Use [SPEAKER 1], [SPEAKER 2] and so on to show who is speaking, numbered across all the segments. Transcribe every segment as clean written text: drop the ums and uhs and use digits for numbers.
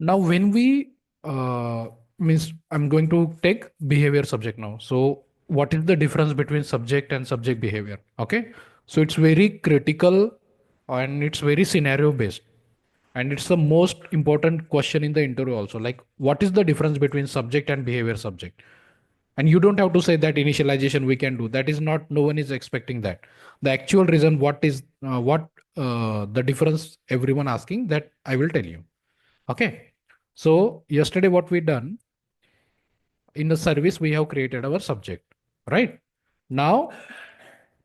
[SPEAKER 1] Now, when we means I'm going to take behavior subject now. So, what is the difference between subject and subject behavior? Okay, so it's very critical and it's very scenario based, and it's the most important question in the interview also. Like, what is the difference between subject and behavior subject? And you don't have to say that initialization we can do. That is not. No one is expecting that. The actual reason, what the difference everyone asking that I will tell you. Okay. So yesterday what we done in the service, we have created our subject, right? Now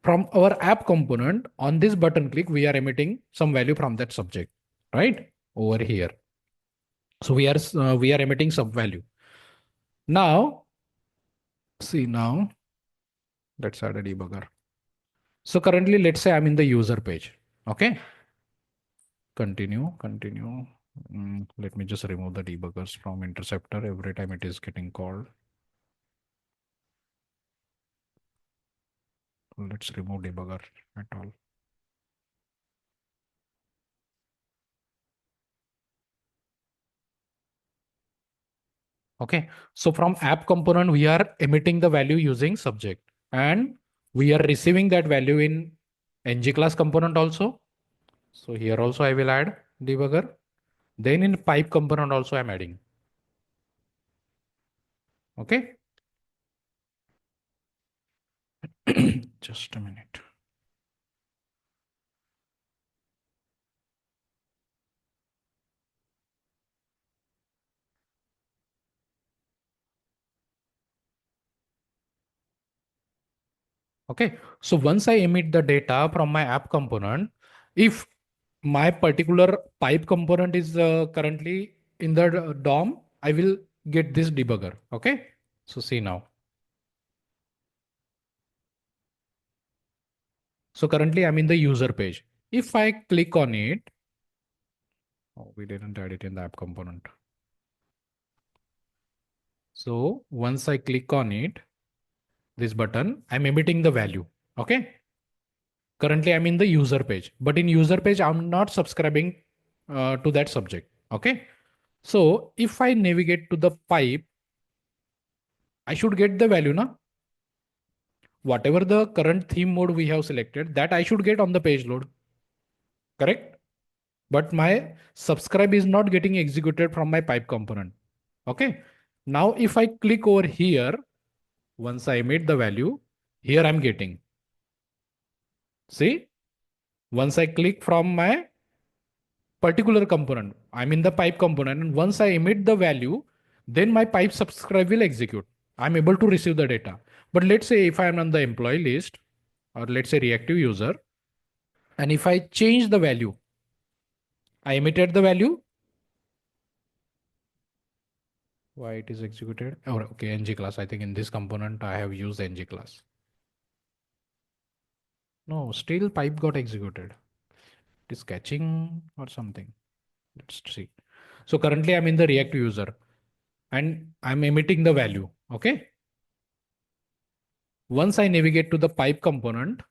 [SPEAKER 1] from our app component on this button click, we are emitting some value from that subject, right? Over here. So we are emitting some value. Now see now let's add a debugger. So currently let's say I'm in the user page. Okay. Continue. Let me just remove the debuggers from interceptor every time it is getting called. Let's remove debugger at all. Okay. So from app component, we are emitting the value using subject, and we are receiving that value in ng class component also. So here also I will add debugger. Then in pipe component also I'm adding. Okay. Just a minute. Okay. So once I emit the data from my app component, if my particular pipe component is currently in the DOM, I will get this debugger. Okay. So see now. So currently I'm in the user page. If I click on it, oh, we didn't add it in the app component. So once I click on it, this button, I'm emitting the value. Okay. Currently I'm in the user page, but in user page, I'm not subscribing to that subject. Okay. So if I navigate to the pipe, I should get the value now. Whatever the current theme mode we have selected, that I should get on the page load. Correct? But my subscribe is not getting executed from my pipe component. Okay. Now, if I click over here, once I emit the value, here I'm getting. See, once I click from my particular component, I'm in the pipe component, and once I emit the value, then my pipe subscribe will execute. I'm able to receive the data. But let's say if I'm on the employee list, or let's say reactive user, and if I change the value, I emitted the value. Why it is executed? Oh, okay, ng class. I think in this component I have used ng class. No, still pipe got executed. It is catching or something. Let's see. So currently I'm in the reactive user and I'm emitting the value. Okay. Once I navigate to the pipe component,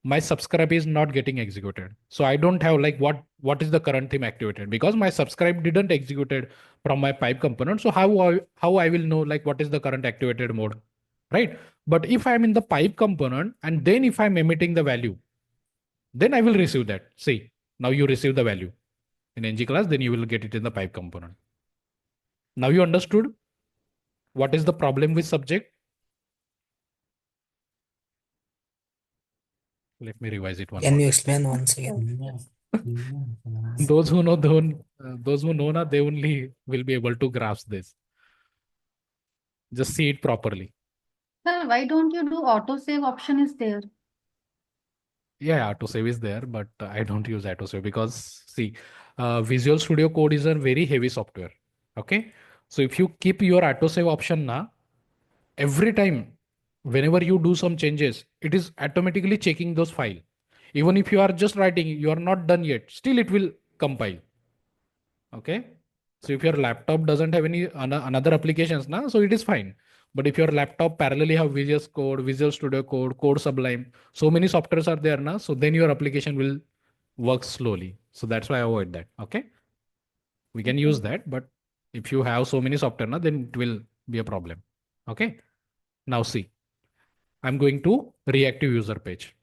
[SPEAKER 1] my subscribe is not getting executed. So I don't have like what is the current theme activated because my subscribe didn't executed from my pipe component. So how I will know like what is the current activated mode, right? But if I'm in the pipe component and then if I'm emitting the value, then I will receive that. See, now you receive the value in ng class, then you will get it in the pipe component. Now you understood what is the problem with subject. Let me revise it one
[SPEAKER 2] Can
[SPEAKER 1] more
[SPEAKER 2] you
[SPEAKER 1] time.
[SPEAKER 2] explain once again?
[SPEAKER 1] Those who know don't those who know na, they only will be able to grasp this. Just see it properly.
[SPEAKER 3] Sir, why don't you do autosave option is there?
[SPEAKER 1] Yeah, autosave is there, but I don't use autosave because see, Visual Studio Code is a very heavy software. Okay, so if you keep your autosave option na, every time, whenever you do some changes, it is automatically checking those file. Even if you are just writing, you are not done yet, still it will compile. Okay. So if your laptop doesn't have any another applications now, so it is fine. But if your laptop parallelly have Visual Code, Visual Studio Code, Code Sublime, so many softwares are there now, so then your application will work slowly. So that's why I avoid that. Okay. We can use that, but if you have so many software now, then it will be a problem. Okay. Now see, I'm going to reactive user page.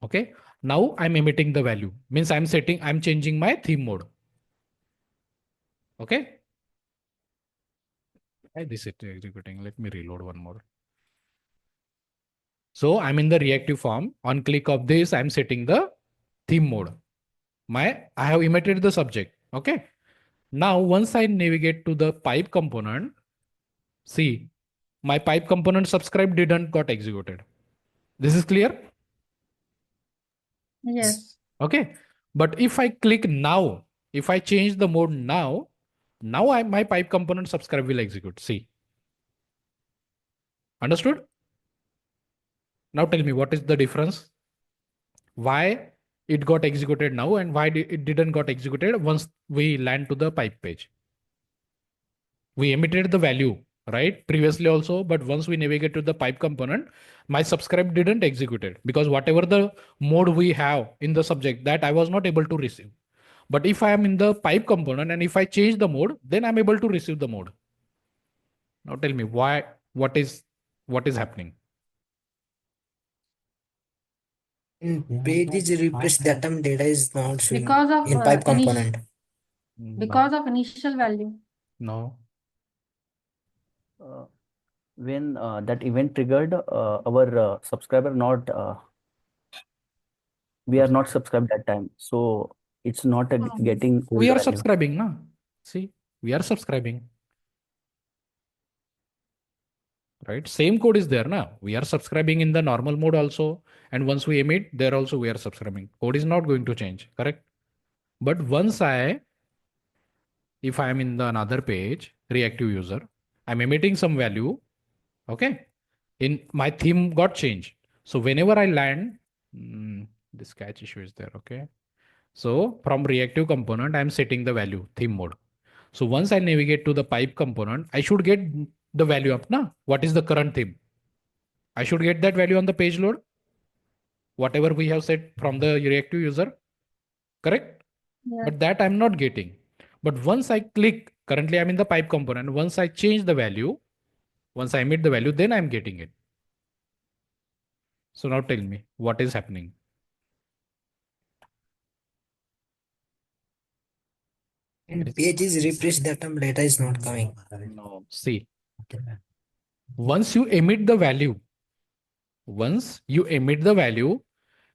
[SPEAKER 1] Okay. Now I'm emitting the value. Means I'm changing my theme mode. Okay. Why this is executing? Let me reload one more. So I'm in the reactive form. On click of this, I'm setting the theme mode. I have emitted the subject. Okay. Now once I navigate to the pipe component, see my pipe component subscribe didn't got executed. This is clear.
[SPEAKER 3] Yes.
[SPEAKER 1] Okay. But if I click now, if I change the mode now, my pipe component subscribe will execute. See, understood? Now tell me what is the difference? Why it got executed now and why it didn't got executed once we land to the pipe page? We emitted the value, right? Previously also, but once we navigate to the pipe component, my subscribe didn't execute it because whatever the mode we have in the subject that I was not able to receive. But if I am in the pipe component and if I change the mode, then I'm able to receive the mode. Now tell me why, what is happening?
[SPEAKER 2] In page is refresh that time data is not showing
[SPEAKER 3] Because of
[SPEAKER 2] in pipe component.
[SPEAKER 3] because
[SPEAKER 1] No,
[SPEAKER 3] of initial value.
[SPEAKER 1] no.
[SPEAKER 4] uh, when that event triggered, our subscriber not we are not subscribed that time, so it's not getting old
[SPEAKER 1] We are
[SPEAKER 4] value.
[SPEAKER 1] subscribing, na? See, we are subscribing, right? Same code is there, na? We are subscribing in the normal mode also. And once we emit, there also we are subscribing. Code is not going to change, correct? But if I am in the another page, reactive user, I'm emitting some value, okay? In my theme got changed. So whenever I land, this catch issue is there, okay? So from reactive component, I'm setting the value, theme mode. So once I navigate to the pipe component, I should get the value up, na? What is the current theme? I should get that value on the page load, whatever we have set from the reactive user, correct?
[SPEAKER 3] Yes.
[SPEAKER 1] But that I'm not getting. But once I click, currently I'm in the pipe component. Once I change the value, once I emit the value, then I'm getting it. So now tell me what is happening.
[SPEAKER 2] In page is refresh that time data is not coming.
[SPEAKER 1] No, see, once you emit the value, once you emit the value,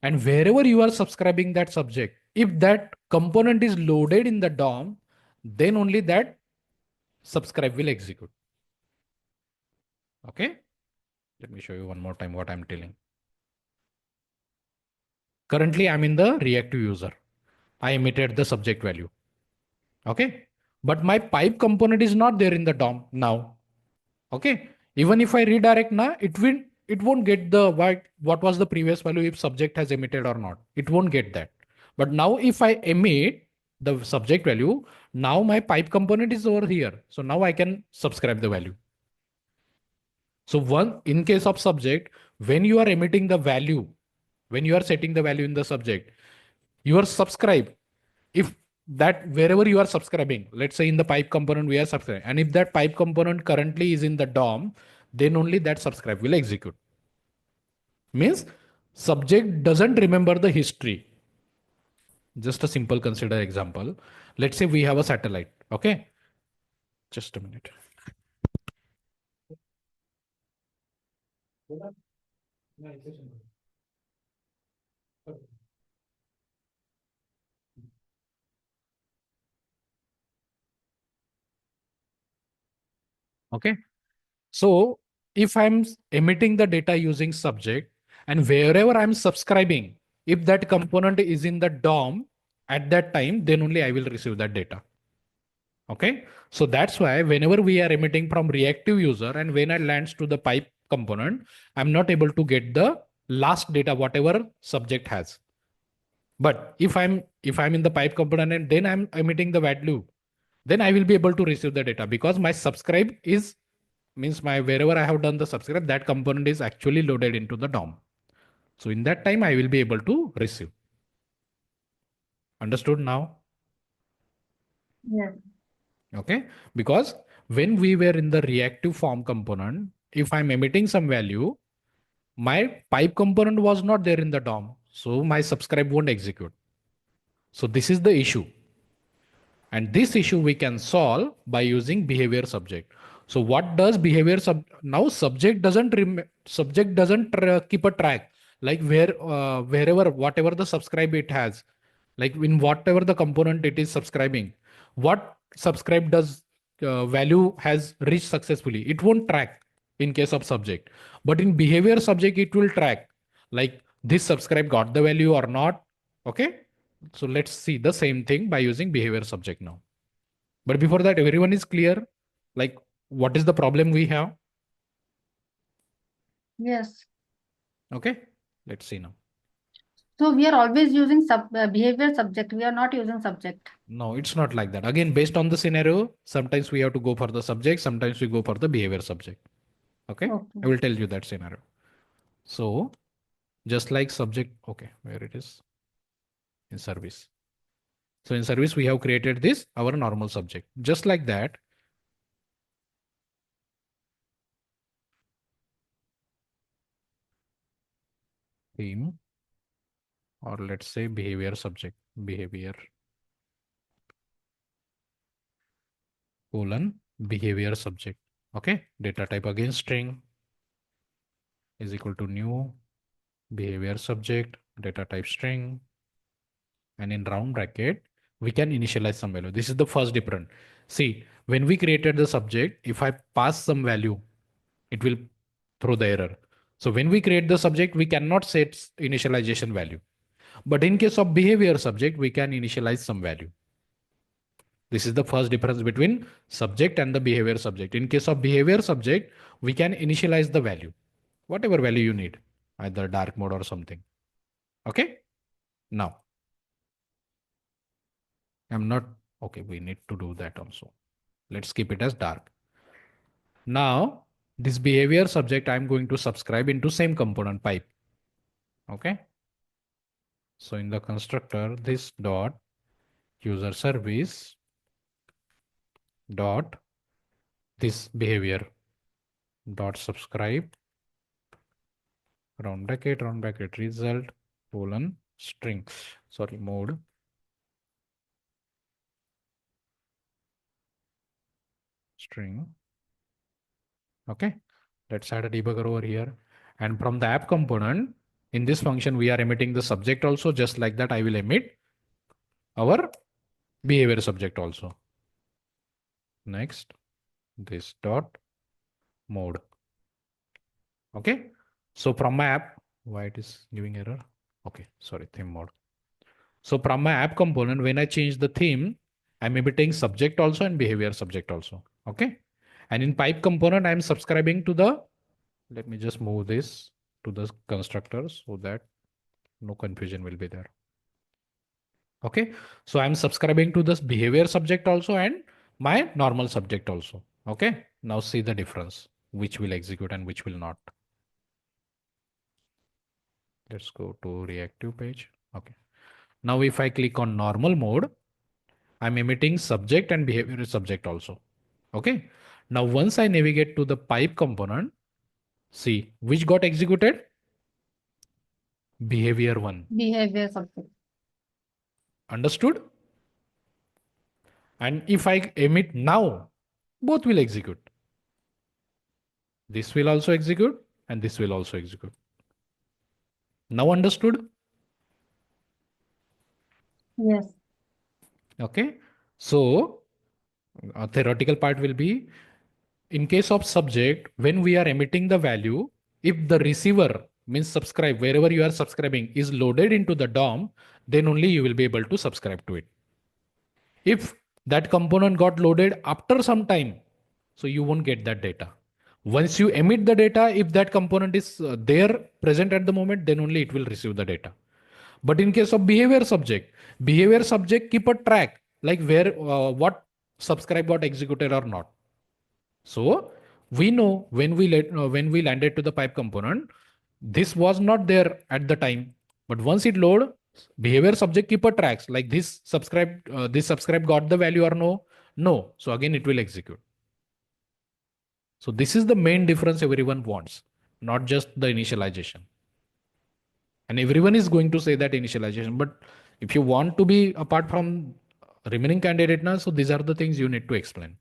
[SPEAKER 1] and wherever you are subscribing that subject, if that component is loaded in the DOM, then only that subscribe will execute. Okay. Let me show you one more time what I'm telling. Currently, I'm in the reactive user. I emitted the subject value. Okay. But my pipe component is not there in the DOM now. Okay. Even if I redirect now, it won't get the what was the previous value if subject has emitted or not. It won't get that. But now if I emit the subject value, now my pipe component is over here. So now I can subscribe the value. So one in case of subject, when you are emitting the value, when you are setting the value in the subject, you are subscribe. If that wherever you are subscribing, let's say in the pipe component we are subscribing, and if that pipe component currently is in the DOM, then only that subscribe will execute. Means subject doesn't remember the history. Just a simple consider example. Let's say we have a satellite. Okay. Just a minute. Okay. So if I'm emitting the data using subject and wherever I'm subscribing, if that component is in the DOM at that time, then only I will receive that data. Okay. So that's why whenever we are emitting from reactive user and when it lands to the pipe component, I'm not able to get the last data, whatever subject has. But if I'm in the pipe component and then I'm emitting the value, then I will be able to receive the data because my subscribe is means my wherever I have done the subscribe, that component is actually loaded into the DOM. So in that time, I will be able to receive. Understood now?
[SPEAKER 3] Yes.
[SPEAKER 1] Okay, because when we were in the reactive form component, if I'm emitting some value, my pipe component was not there in the DOM, so my subscribe won't execute. So this is the issue. And this issue we can solve by using behavior subject. So what does behavior now subject doesn't keep a track, like wherever whatever the subscribe it has, like in whatever the component it is subscribing, what subscribe does value has reached successfully, it won't track in case of subject. But in behavior subject it will track, like this subscribe got the value or not. Okay, so let's see the same thing by using behavior subject now. But before that, everyone is clear, like what is the problem we have?
[SPEAKER 3] Yes.
[SPEAKER 1] Okay, let's see now.
[SPEAKER 3] So we are always using behavior subject. We are not using subject.
[SPEAKER 1] No, it's not like that. Again, based on the scenario, sometimes we have to go for the subject, sometimes we go for the behavior subject. Okay,
[SPEAKER 3] Okay.
[SPEAKER 1] I will tell you that scenario. So just like subject, okay, where it is in service. So in service, we have created this, our normal subject. Just like that, theme, or let's say behavior subject, behavior colon behavior subject. Okay, data type again string is equal to new behavior subject data type string, and in round bracket we can initialize some value. This is the first difference. See, when we created the subject, if I pass some value, it will throw the error. So when we create the subject, we cannot set initialization value. But in case of behavior subject, we can initialize some value. This is the first difference between subject and the behavior subject. In case of behavior subject, we can initialize the value, whatever value you need, either dark mode or something. Okay. Now, I'm not, okay, we need to do that also. Let's keep it as dark. Now, this behavior subject, I'm going to subscribe into same component pipe. Okay. So in the constructor, this dot user service dot this behavior dot subscribe round bracket result colon string, sorry, mode string. Okay, let's add a debugger over here. And from the app component, in this function, we are emitting the subject also. Just like that, I will emit our behavior subject also. Next, this dot mode. Okay, so from my app, why it is giving error? Okay, sorry, theme mode. So from my app component, when I change the theme, I'm emitting subject also and behavior subject also. Okay, and in pipe component, I'm subscribing to the, let me just move this to the constructor so that no confusion will be there. Okay, so I'm subscribing to this behavior subject also and my normal subject also. Okay, now see the difference, which will execute and which will not. Let's go to reactive page. Okay, now if I click on normal mode, I'm emitting subject and behavior subject also. Okay, now once I navigate to the pipe component, see which got executed, behavior one.
[SPEAKER 3] Behavior subject.
[SPEAKER 1] Understood? And if I emit now, both will execute. This will also execute and this will also execute. Now understood?
[SPEAKER 3] Yes.
[SPEAKER 1] Okay. So a theoretical part will be, in case of subject, when we are emitting the value, if the receiver means subscribe, wherever you are subscribing is loaded into the DOM, then only you will be able to subscribe to it. If that component got loaded after some time, so you won't get that data. Once you emit the data, if that component is there present at the moment, then only it will receive the data. But in case of behavior subject keep a track, like where what subscribe got executed or not. So we know when we landed to the pipe component, this was not there at the time, but once it load, Behavior subject keeper tracks like this subscribe got the value or no. So again it will execute. So this is the main difference everyone wants, not just the initialization. And everyone is going to say that initialization, but if you want to be apart from remaining candidate now, so these are the things you need to explain.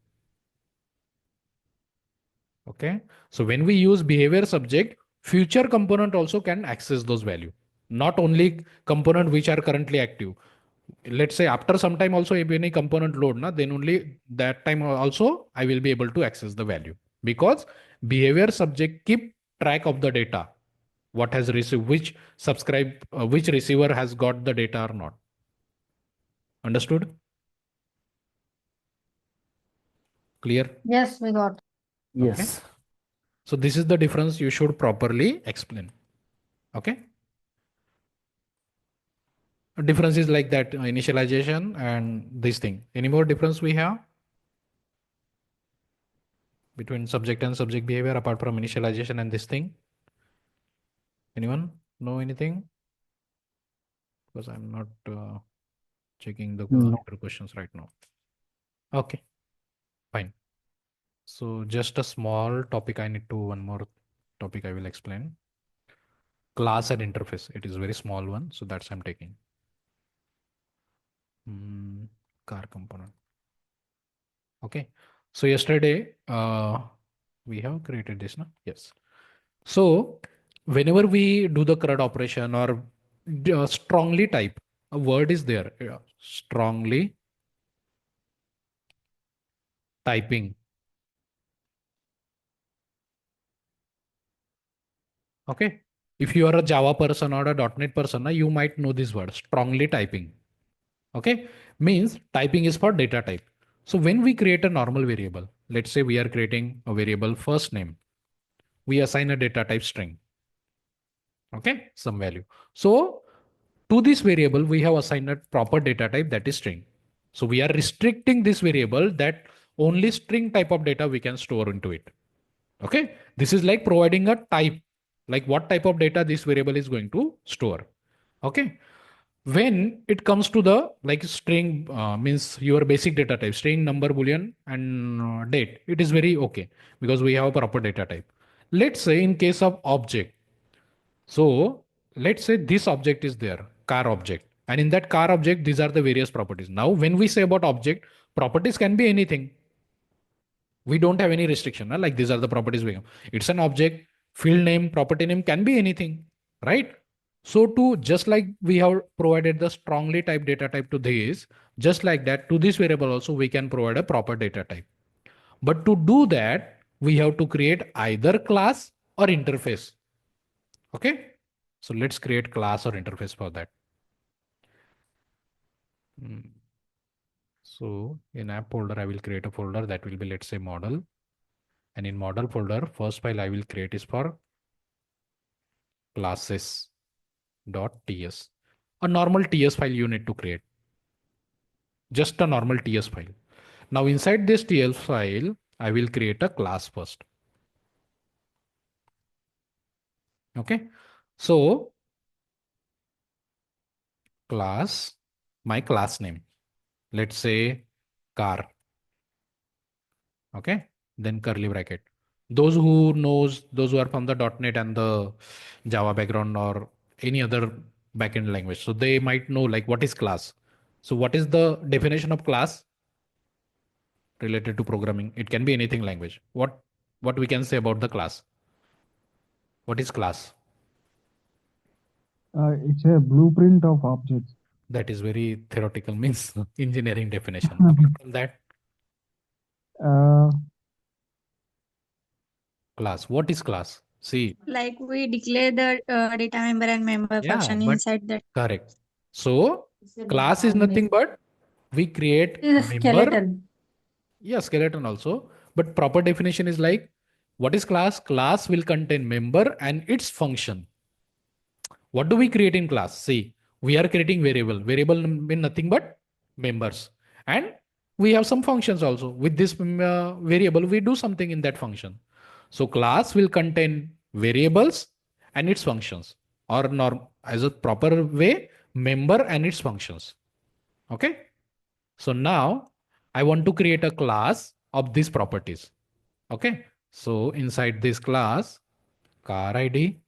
[SPEAKER 1] Okay, so when we use behavior subject, future component also can access those value, not only component which are currently active. Let's say after some time also if any component load na, then only that time also I will be able to access the value, because behavior subject keep track of the data, what has received, which receiver has got the data or not. Understood? Clear?
[SPEAKER 3] Yes, we got.
[SPEAKER 1] Okay.
[SPEAKER 4] Yes.
[SPEAKER 1] So this is the difference you should properly explain. Okay. Difference is like that, initialization and this thing. Any more difference we have between subject and subject behavior apart from initialization and this thing? Anyone know anything? Because I'm not checking the
[SPEAKER 4] No.
[SPEAKER 1] questions right now. Okay, fine. So just a small topic. I need to one more topic I will explain. Class and interface. It is very small one, so that's I'm taking. Car component. Okay. So yesterday we have created this, no? Yes. So whenever we do the CRUD operation or strongly type, a word is there. Strongly typing. Okay. If you are a Java person or a .NET person, you might know this word, strongly typing. Okay. Means typing is for data type. So when we create a normal variable, let's say we are creating a variable first name, we assign a data type string. Okay. Some value. So to this variable, we have assigned a proper data type, that is string. So we are restricting this variable that only string type of data we can store into it. Okay. This is like providing a type, like what type of data this variable is going to store. Okay. When it comes to the like string, means your basic data type, string, number, boolean, and date, it is very okay because we have a proper data type. Let's say in case of object, so let's say this object is there, car object. And in that car object, these are the various properties. Now, when we say about object, properties can be anything. We don't have any restriction. Like these are the properties we have. It's an object, field name, property name can be anything, right? So to just like we have provided the strongly typed data type to this, just like that to this variable also we can provide a proper data type. But to do that, we have to create either class or interface. Okay. So let's create class or interface for that. So in app folder, I will create a folder that will be, let's say, model. And in model folder, first file I will create is for classes.ts. A normal TS file you need to create. Just a normal TS file. Now inside this TS file, I will create a class first. Okay. So class, my class name, let's say car. Okay. Then curly bracket. Those who are from the .NET and the Java background or any other backend language, so they might know like what is class. So what is the definition of class related to programming? It can be anything language. What we can say about the class? What is class?
[SPEAKER 5] It's a blueprint of objects.
[SPEAKER 1] That is very theoretical, means engineering definition. Apart from that,
[SPEAKER 5] Uh,
[SPEAKER 1] class. What is class? See,
[SPEAKER 6] Like we declare the data member and member
[SPEAKER 1] yeah,
[SPEAKER 6] function
[SPEAKER 1] but
[SPEAKER 6] inside that.
[SPEAKER 1] correct. So class is nothing but we create
[SPEAKER 3] Is a
[SPEAKER 1] member.
[SPEAKER 3] skeleton.
[SPEAKER 1] Yeah, skeleton also. But proper definition is like, what is class? Class will contain member and its function. What do we create in class? See, we are creating variable. Variable mean nothing but members. And we have some functions also. With this variable, we do something in that function. So class will contain variables and its functions. Or norm as a proper way, member and its functions. Okay. So now I want to create a class of these properties. Okay. So inside this class, car ID,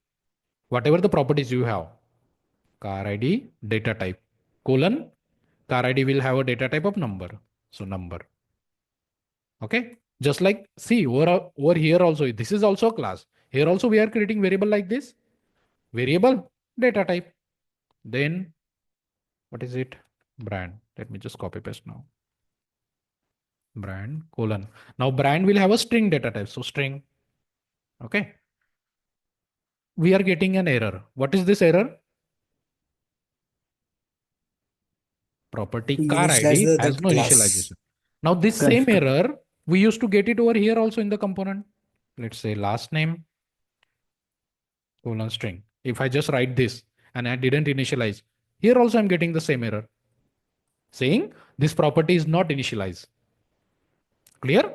[SPEAKER 1] whatever the properties you have, car ID, data type, colon, car ID will have a data type of number. So number. Okay. Just like, see, over here also, this is also a class. Here also we are creating variable like this. Variable, data type. Then, what is it? Brand. Let me just copy paste now. Brand, colon. Now brand will have a string data type. So string. Okay. We are getting an error. What is this error? Property
[SPEAKER 2] To
[SPEAKER 1] car
[SPEAKER 2] initialize
[SPEAKER 1] ID
[SPEAKER 2] the
[SPEAKER 1] has no
[SPEAKER 2] class.
[SPEAKER 1] initialization. Now this same
[SPEAKER 4] Correct.
[SPEAKER 1] error, we used to get it over here also in the component. Let's say last name, colon string. If I just write this and I didn't initialize, here also I'm getting the same error saying this property is not initialized. Clear?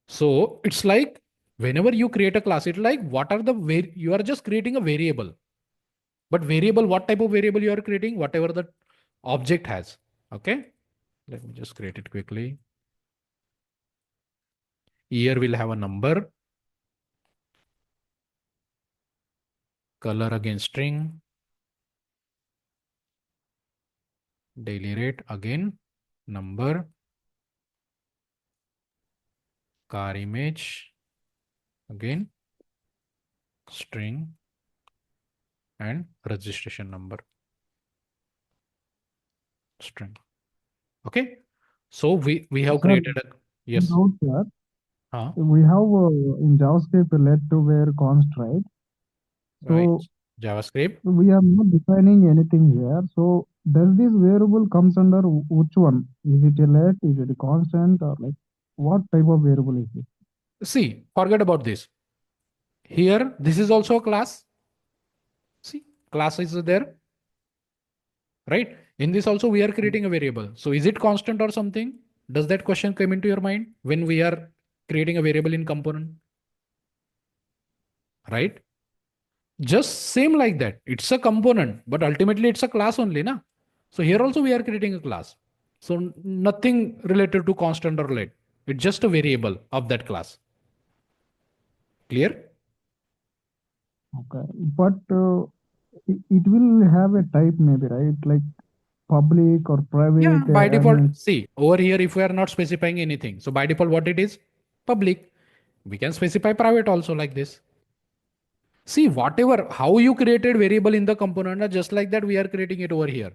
[SPEAKER 1] So it's like whenever you create a class, it's like what are you are just creating a variable. But variable, what type of variable you are creating? Whatever the object has. Okay. Let me just create it quickly. Year will have a number. Color again string. Daily rate again number. Car image again string and registration number string. Okay. So we have
[SPEAKER 5] Sir,
[SPEAKER 1] created a yes.
[SPEAKER 5] note here.
[SPEAKER 1] Huh?
[SPEAKER 5] We have in JavaScript let to where const, right?
[SPEAKER 1] Right.
[SPEAKER 5] So
[SPEAKER 1] JavaScript.
[SPEAKER 5] we are not defining anything here. So does this variable comes under which one? Is it a let? Is it a constant or like what type of variable is it?
[SPEAKER 1] See, forget about this. Here, this is also a class. See, class is there, right? In this also, we are creating a variable. So is it constant or something? Does that question come into your mind when we are creating a variable in component? Right? Just same like that. It's a component, but ultimately it's a class only, na? So here also we are creating a class. So nothing related to constant or let. It's just a variable of that class. Clear?
[SPEAKER 5] Okay, but it will have a type maybe, right? Like public or
[SPEAKER 1] Yeah,
[SPEAKER 5] private.
[SPEAKER 1] by
[SPEAKER 5] I
[SPEAKER 1] default,
[SPEAKER 5] mean,
[SPEAKER 1] see over here, if we are not specifying anything, so by default, what it is? Public. We can specify private also like this. See, whatever, how you created variable in the component, just like that, we are creating it over here.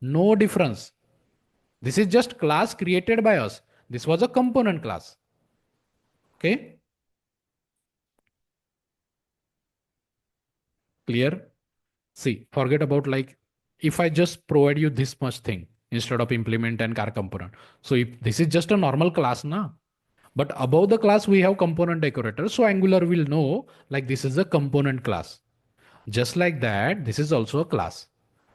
[SPEAKER 1] No difference. This is just class created by us. This was a component class. Okay. Clear? See, forget about like, if I just provide you this much thing instead of implement and car component. So if this is just a normal class, na? But above the class, we have component decorator. So Angular will know like this is a component class. Just like that, this is also a class.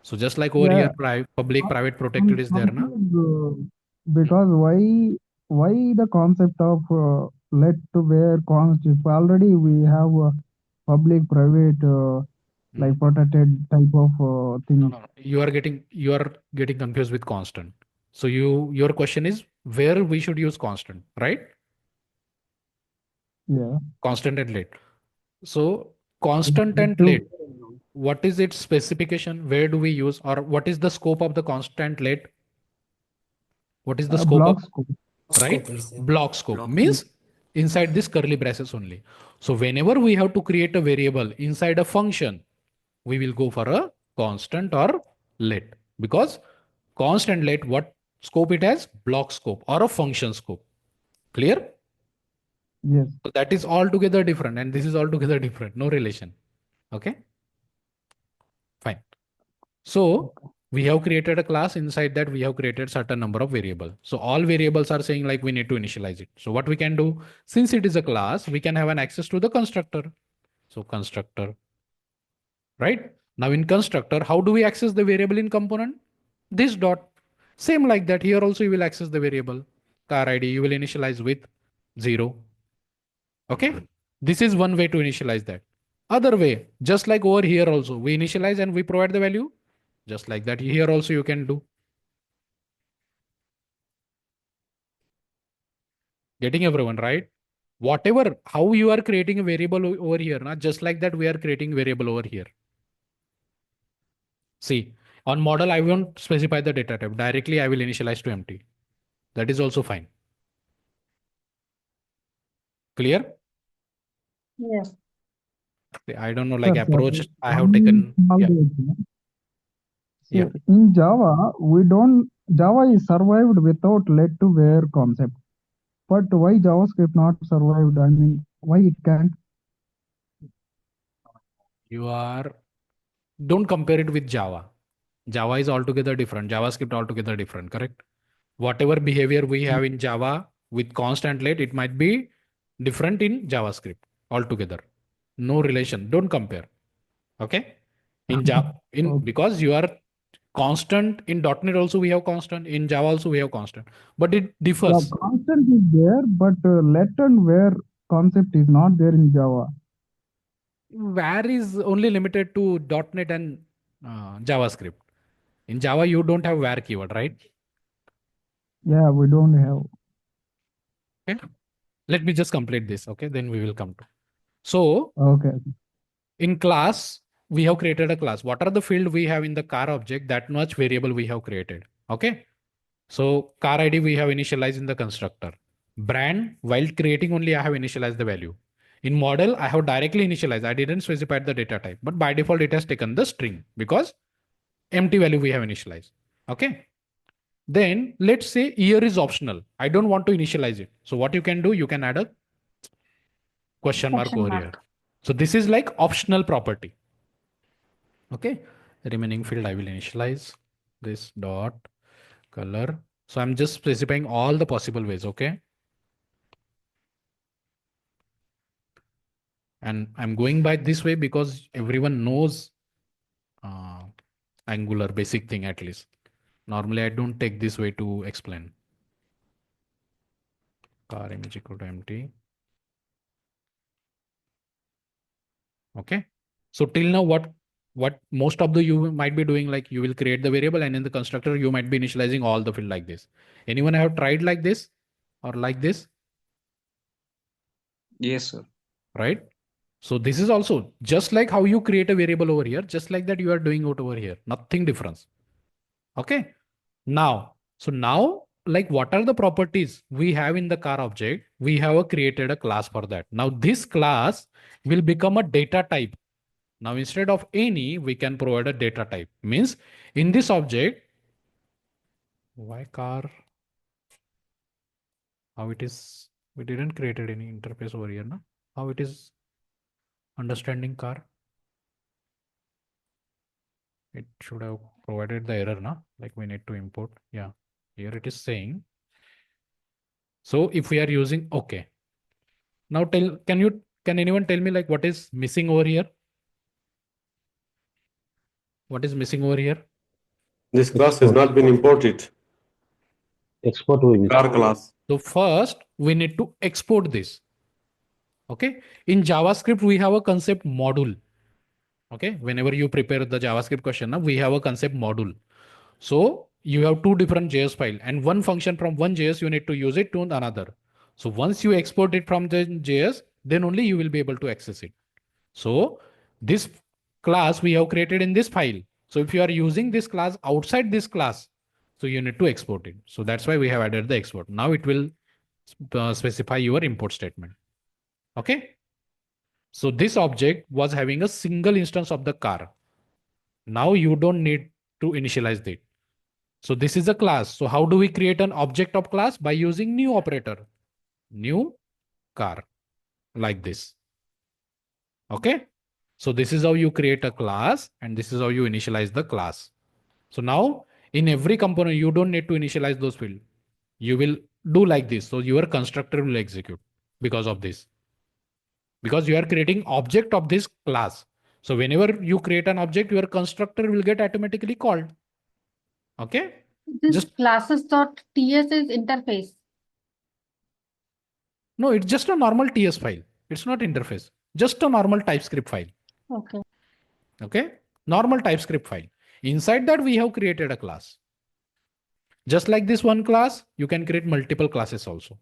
[SPEAKER 1] So just like over here,
[SPEAKER 5] yeah,
[SPEAKER 1] public, private, protected
[SPEAKER 5] I'm
[SPEAKER 1] is there, na?
[SPEAKER 5] confused because why the concept of let to where const if already we have public private like
[SPEAKER 1] Mm.
[SPEAKER 5] protected type of
[SPEAKER 1] No,
[SPEAKER 5] thing.
[SPEAKER 1] no, you are getting confused with constant. So your question is where we should use constant, right?
[SPEAKER 5] Yeah,
[SPEAKER 1] Constant and let. So
[SPEAKER 5] let
[SPEAKER 1] constant and
[SPEAKER 5] to
[SPEAKER 1] let, what is its specification? Where do we use, or what is the scope of the constant let? What is the scope of,
[SPEAKER 5] block scope.
[SPEAKER 1] right?
[SPEAKER 2] Scope is there.
[SPEAKER 1] Block scope
[SPEAKER 5] Yeah.
[SPEAKER 1] means inside this curly braces only. So whenever we have to create a variable inside a function, we will go for a constant or let, because constant let, what scope it has? Block scope or a function scope. Clear?
[SPEAKER 5] Yes.
[SPEAKER 1] So that is altogether different, and this is altogether different. No relation. Okay, fine. So
[SPEAKER 5] Okay.
[SPEAKER 1] we have created a class. Inside that, we have created certain number of variables. So all variables are saying like we need to initialize it. So what we can do, since it is a class, we can have an access to the constructor. So constructor, right? Now in constructor, how do we access the variable in component? This dot. Same like that. Here also you will access the variable. Car ID you will initialize with 0. Okay. This is one way to initialize that. Other way, just like over here also, we initialize and we provide the value Just like that, here also you can do. Getting everyone right? Whatever, how you are creating a variable over here, not just like that, we are creating variable over here. See, on model, I won't specify the data type. Directly, I will initialize to empty. That is also fine. Clear?
[SPEAKER 3] Yes.
[SPEAKER 1] I don't know, like
[SPEAKER 5] Sir,
[SPEAKER 1] approach I have
[SPEAKER 5] one
[SPEAKER 1] taken.
[SPEAKER 5] small
[SPEAKER 1] Yeah.
[SPEAKER 5] thing.
[SPEAKER 1] Yeah.
[SPEAKER 5] See, in Java, Java is survived without let to where concept. But why JavaScript not survived? I mean, why it can't?
[SPEAKER 1] Don't compare it with Java. Java is altogether different. JavaScript altogether different, correct? Whatever behavior we have in Java with const and let, it might be different in JavaScript altogether. No relation. Don't compare. Okay. In Java,
[SPEAKER 5] Okay.
[SPEAKER 1] because you are constant in .NET also we have constant, in Java also we have constant, but it
[SPEAKER 5] The
[SPEAKER 1] differs.
[SPEAKER 5] constant is there, but let and where concept is not there in Java.
[SPEAKER 1] Where is only limited to .NET and JavaScript. In Java, you don't have where keyword, right?
[SPEAKER 5] Yeah, we don't have.
[SPEAKER 1] Okay. Let me just complete this. Okay. Then we will come to. So
[SPEAKER 5] Okay.
[SPEAKER 1] in class, we have created a class. What are the field we have in the car object? That much variable we have created. Okay. So car ID we have initialized in the constructor. Brand, while creating only, I have initialized the value. In model, I have directly initialized. I didn't specify the data type, but by default, it has taken the string because empty value we have initialized. Okay. Then let's say year is optional. I don't want to initialize it. So what you can do, you can add a question mark
[SPEAKER 3] Question
[SPEAKER 1] over here.
[SPEAKER 3] mark.
[SPEAKER 1] So this is like optional property. Okay. Remaining field I will initialize this dot color. So I'm just specifying all the possible ways. Okay. And I'm going by this way because everyone knows uh, Angular basic thing at least. Normally I don't take this way to explain. Car image equal to empty. Okay. So till now, what most of the you might be doing, like you will create the variable and in the constructor, you might be initializing all the field like this. Anyone have tried like this or like this,
[SPEAKER 7] Yes, sir.
[SPEAKER 1] right? So this is also just like how you create a variable over here, just like that you are doing it over here. Nothing difference. Okay. Now, like what are the properties we have in the car object? We have created a class for that. Now this class will become a data type. Now, instead of any, we can provide a data type. Means in this object, why car? How it is? We didn't created any interface over here, no? How it is understanding car? It should have provided the error, no? Like we need to import. Yeah, here it is saying. So if we are using, okay. Now can anyone tell me like what is missing over here? What is missing over here?
[SPEAKER 8] This class has not been imported.
[SPEAKER 9] Export with
[SPEAKER 8] Car class.
[SPEAKER 1] So first we need to export this. Okay. In JavaScript, we have a concept module. Okay. Whenever you prepare the JavaScript question, we have a concept module. So you have two different JS file and one function from one JS, you need to use it to another. So once you export it from the JS, then only you will be able to access it. So this class we have created in this file. So if you are using this class outside this class, so you need to export it. So that's why we have added the export. Now it will specify your import statement. Okay. So this object was having a single instance of the car. Now you don't need to initialize it. So this is a class. So how do we create an object of class? By using new operator, new car, like this. Okay. So this is how you create a class and this is how you initialize the class. So now in every component, you don't need to initialize those fields. You will do like this. So your constructor will execute because of this. Because you are creating object of this class. So whenever you create an object, your constructor will get automatically called. Okay.
[SPEAKER 3] This
[SPEAKER 1] Just
[SPEAKER 3] classes.ts is interface.
[SPEAKER 1] no, it's just a normal TS file. It's not interface. Just a normal TypeScript file.
[SPEAKER 3] Okay.
[SPEAKER 1] Okay. Normal TypeScript file. Inside that, we have created a class. Just like this one class, you can create multiple classes also.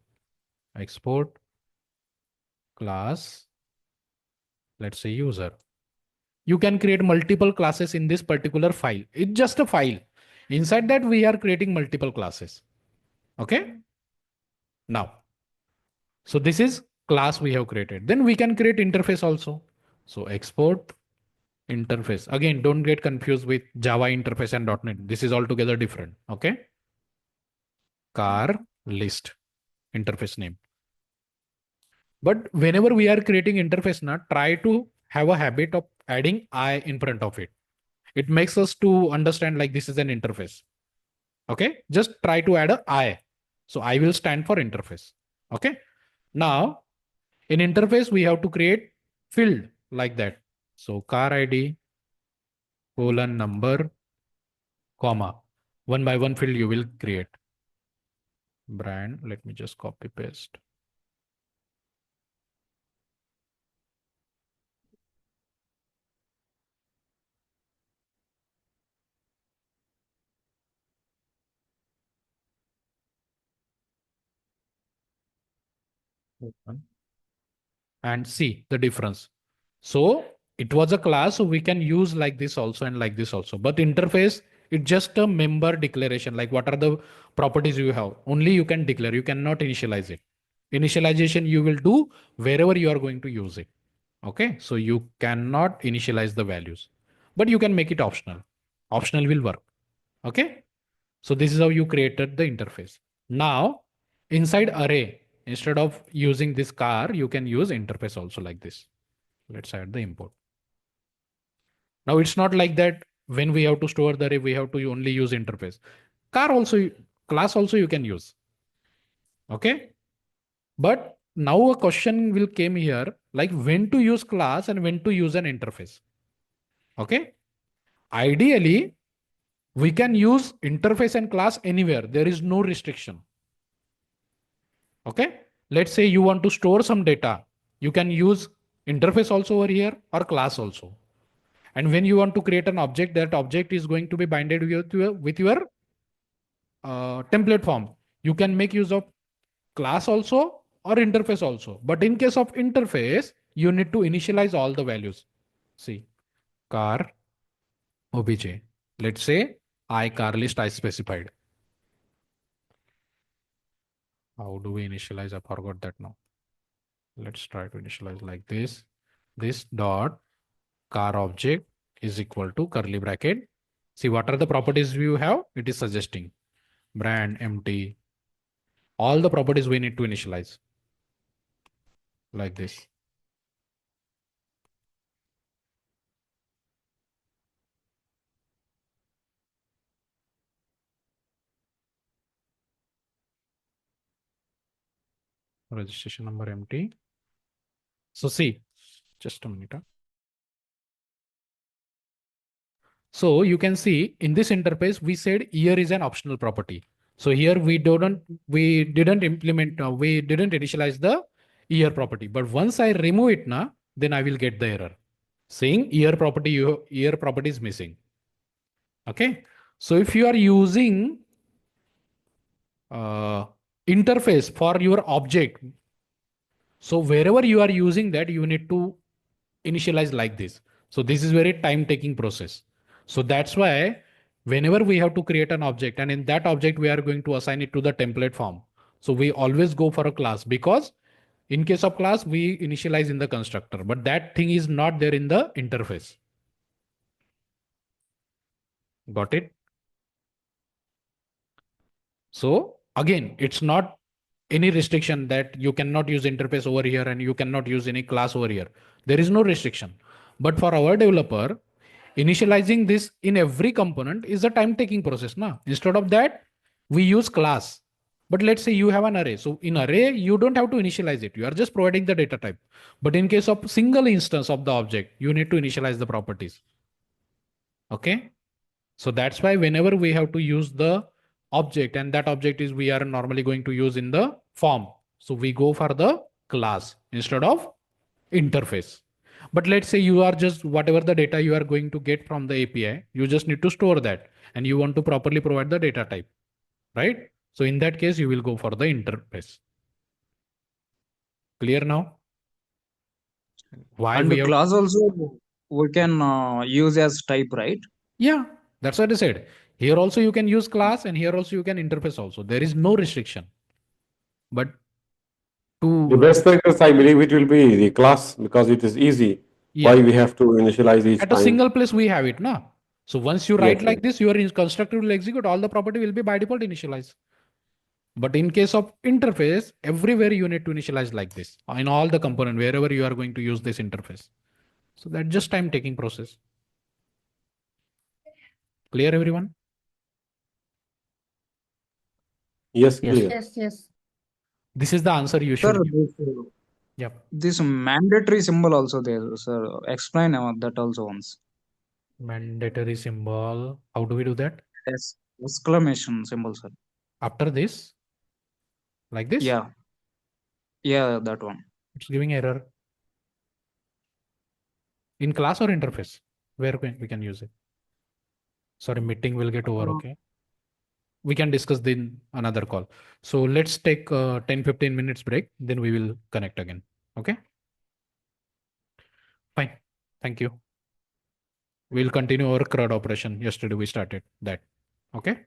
[SPEAKER 1] Export class, let's say user. You can create multiple classes in this particular file. It's just a file. Inside that, we are creating multiple classes. Okay. Now, so this is class we have created. Then we can create interface also. So export interface. Again, don't get confused with Java interface and .NET. This is altogether different. Okay. Car list interface name. But whenever we are creating interface now, try to have a habit of adding I in front of it. It makes us to understand like this is an interface. Okay. Just try to add a I. So I will stand for interface. Okay. Now in interface, we have to create field like that. So car ID, colon number, comma, one by one field you will create. Brand, let me just copy paste. And see the difference. So it was a class, so we can use like this also and like this also. But interface, it's just a member declaration. Like what are the properties you have? Only you can declare. You cannot initialize it. Initialization you will do wherever you are going to use it. Okay, so you cannot initialize the values, but you can make it optional. Optional will work. Okay, so this is how you created the interface. Now inside array, instead of using this car, you can use interface also like this. Let's add the import. Now it's not like that when we have to store the array, we have to only use interface. Car also, class also you can use. Okay, but now a question will came here like when to use class and when to use an interface. Okay, ideally we can use interface and class anywhere. There is no restriction. Okay, let's say you want to store some data, you can use interface also over here or class also. And when you want to create an object, that object is going to be binded with your template form. You can make use of class also or interface also. But in case of interface, you need to initialize all the values. See, car obj. Let's say I car list I specified. How do we initialize? I forgot that now. Let's try to initialize like this. This dot car object is equal to curly bracket. See what are the properties you have? It is suggesting brand empty. All the properties we need to initialize like this. Registration number empty. So see, just a minute. So you can see in this interface, we said year is an optional property. So here we didn't implement, we didn't initialize the year property. But once I remove it now, then I will get the error saying year property is missing. Okay. So if you are using interface for your object, so wherever you are using that, you need to initialize like this. So this is very time taking process. So that's why whenever we have to create an object and in that object, we are going to assign it to the template form. So we always go for a class because in case of class, we initialize in the constructor, but that thing is not there in the interface. Got it? So again, it's not any restriction that you cannot use interface over here and you cannot use any class over here. There is no restriction. But for our developer, initializing this in every component is a time taking process. Now, instead of that, we use class. But let's say you have an array. So in array, you don't have to initialize it. You are just providing the data type. But in case of single instance of the object, you need to initialize the properties. Okay. So that's why whenever we have to use the object and that object is we are normally going to use in the form. So we go for the class instead of interface. But let's say you are just whatever the data you are going to get from the API, you just need to store that and you want to properly provide the data type, right? So in that case, you will go for the interface. Clear now? Why
[SPEAKER 7] And
[SPEAKER 1] we have?
[SPEAKER 7] class also we can use as type, right?
[SPEAKER 1] Yeah, that's what I said. Here also you can use class and here also you can interface also. There is no restriction. But
[SPEAKER 8] The
[SPEAKER 1] to,
[SPEAKER 8] best practice, I believe it will be the class because it is easy. Why
[SPEAKER 1] yeah,
[SPEAKER 8] we have to initialize each
[SPEAKER 1] at a
[SPEAKER 8] time?
[SPEAKER 1] single place we have it, na? So once you write
[SPEAKER 8] Yes, yes.
[SPEAKER 1] like this, your constructor will execute, all the property will be by default initialized. But in case of interface, everywhere you need to initialize like this in all the component, wherever you are going to use this interface. So that's just time taking process. Clear everyone?
[SPEAKER 8] Yes,
[SPEAKER 4] Yes.
[SPEAKER 8] clear.
[SPEAKER 3] Yes, yes.
[SPEAKER 1] This is the answer you
[SPEAKER 7] Sir,
[SPEAKER 1] should give.
[SPEAKER 7] this,
[SPEAKER 1] Yep.
[SPEAKER 7] this mandatory symbol also there, sir. Explain that also once.
[SPEAKER 1] Mandatory symbol. How do we do that?
[SPEAKER 7] Yes, exclamation symbol, sir.
[SPEAKER 1] After this, like this,
[SPEAKER 7] Yeah, yeah, that one.
[SPEAKER 1] it's giving error. In class or interface, where we can use it. Sorry, meeting will get over. Okay. We can discuss in another call. So let's take 10-15 minutes break. Then we will connect again. Okay. Fine. Thank you. We'll continue our CRUD operation. Yesterday we started that. Okay.